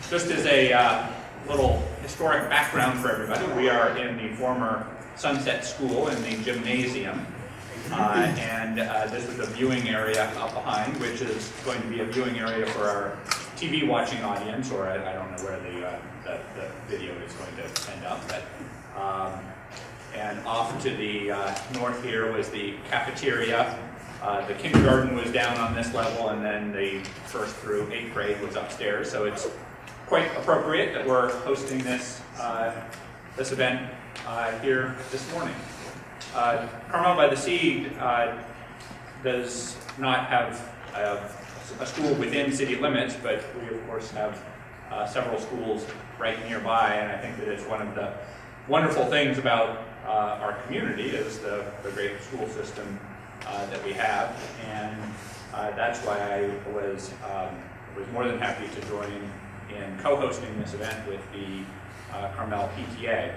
Just as a little historic background for everybody, we are in the former Sunset School in the gymnasium. And this is a viewing area up behind, which is going to be a viewing area for our TV watching audience, or I don't know where the video is going to end up. But, and off to the north here was the cafeteria. The kindergarten was down on this level, and then the 1st through 8th grade was upstairs. So it's quite appropriate that we're hosting this this event here this morning. Carmel by the Sea does not have a school within city limits, but we of course have several schools right nearby, and I think that it's one of the wonderful things about our community is the great school system that we have, and that's why I was more than happy to join in co-hosting this event with the Carmel PTA.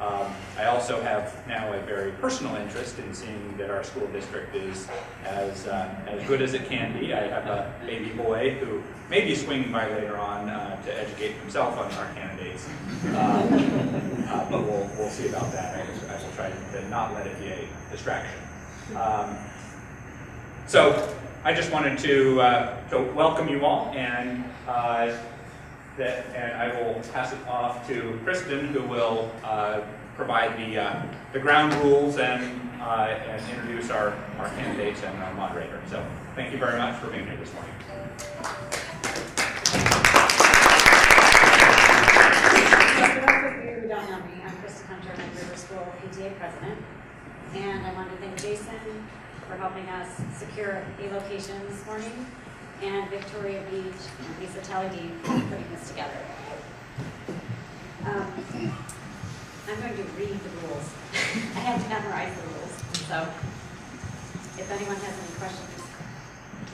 I also have now a very personal interest in seeing that our school district is as good as it can be. I have a baby boy who may be swinging by later on to educate himself on our candidates, but we'll see about that. I will try to not let it be a distraction. So I just wanted to welcome you all, and I will pass it off to Kristen, who will provide the ground rules and introduce our candidates and our moderator. So thank you very much for being here this morning. So for those of you who don't know me, I'm Kristen Hunter, I'm River School PTA president, and I want to thank Jason for helping us secure a location this morning, and Victoria Beach and Lisa Talladine for putting this together. I'm going to read the rules. I have to memorize the rules, so if anyone has any questions,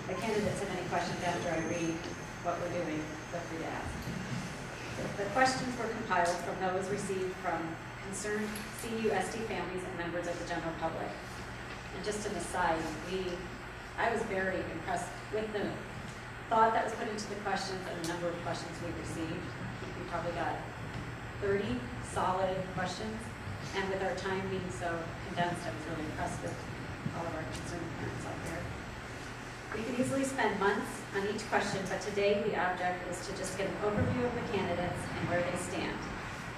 the candidates have any questions after I read what we're doing, feel free to ask. The questions were compiled from those received from concerned CUSD families and members of the general public. And just an aside, I was very impressed with the thought that was put into the questions and the number of questions we received. We probably got 30 solid questions, and with our time being so condensed, I was really impressed with all of our concerned parents out there. We could easily spend months on each question, but today the object is to just get an overview of the candidates and where they stand.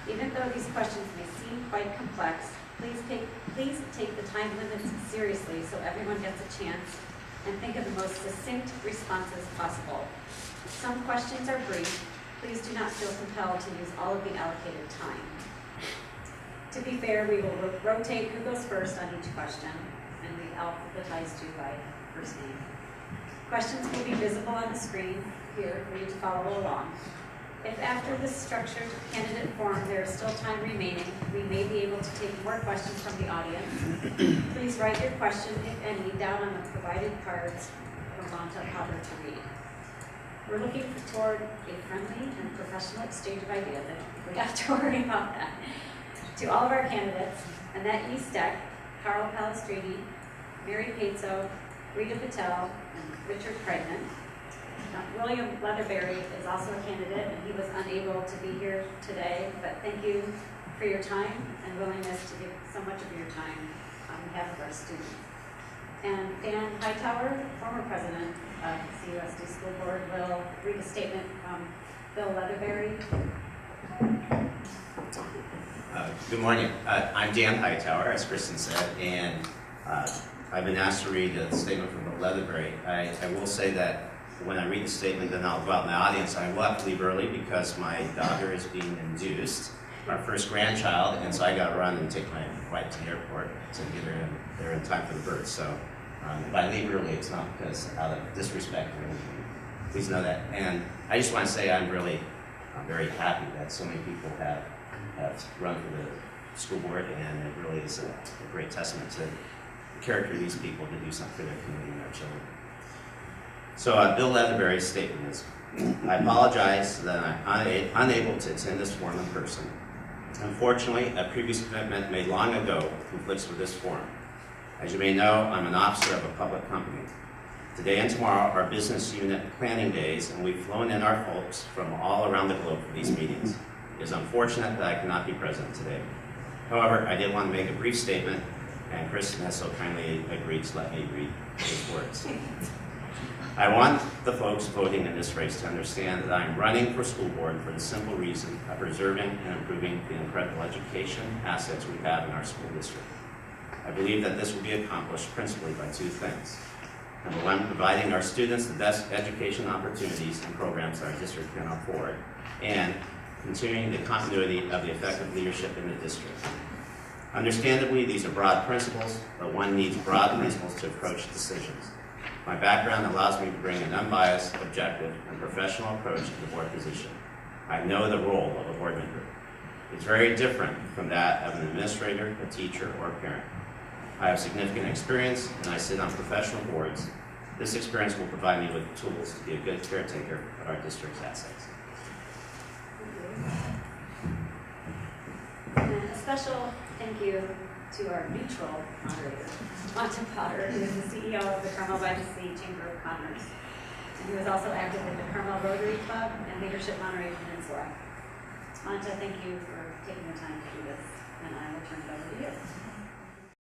Even though these questions may seem quite complex, please take the time limits seriously so everyone gets a chance, and think of the most succinct responses possible. Some questions are brief. Please do not feel compelled to use all of the allocated time. To be fair, we will rotate who goes first on each question, and we alphabetize you by first name. Questions will be visible on the screen here for you to follow along. If after this structured candidate forum there is still time remaining, we may be able to take more questions from the audience. Please write your question, if any, down on the provided cards for Monta Popper to read. We're looking toward a friendly and professional exchange of ideas. I don't think we have to worry about that. To all of our candidates, Annette Eastek, Carl Palestrini, Mary Pazzo, Rita Patel, and Richard Craigman. William Leatherberry is also a candidate, and he was unable to be here today, but thank you for your time and willingness to give so much of your time on behalf of our students. And Dan Hightower, former president of the CUSD School Board, will read a statement from Bill Leatherberry. Good morning. I'm Dan Hightower, as Kristen said, and I've been asked to read a statement from Bill Leatherberry. I will say that when I read the statement, then I'll go out in the audience. I will have to leave early because my daughter is being induced, our first grandchild, and so I got to run and take my wife to the airport to get her there in time for the birth. So if I leave early, it's not because out of disrespect or anything. Please know that. And I just want to say I'm very happy that so many people have run for the school board, and it really is a great testament to the character of these people to do something for their community and their children. So Bill Leatherberry's statement is, I apologize that I'm unable to attend this forum in person. Unfortunately, a previous commitment made long ago conflicts with this forum. As you may know, I'm an officer of a public company. Today and tomorrow are business unit planning days, and we've flown in our folks from all around the globe for these meetings. It is unfortunate that I cannot be present today. However, I did want to make a brief statement, and Kristen has so kindly agreed to let me read his words. I want the folks voting in this race to understand that I'm running for school board for the simple reason of preserving and improving the incredible education assets we have in our school district. I believe that this will be accomplished principally by two things. Number one, providing our students the best education opportunities and programs our district can afford, and continuing the continuity of the effective leadership in the district. Understandably, these are broad principles, but one needs broad principles to approach decisions. My background allows me to bring an unbiased, objective, and professional approach to the board position. I know the role of a board member. It's very different from that of an administrator, a teacher, or a parent. I have significant experience, and I sit on professional boards. This experience will provide me with the tools to be a good caretaker of our district's assets. And a special thank you to our neutral moderator, Monta Potter, who is the CEO of the Carmel by the Sea Chamber of Commerce. And he was also active in the Carmel Rotary Club and Leadership Monterey Peninsula. Monta, thank you for taking the time to do this, and I will turn it over to you.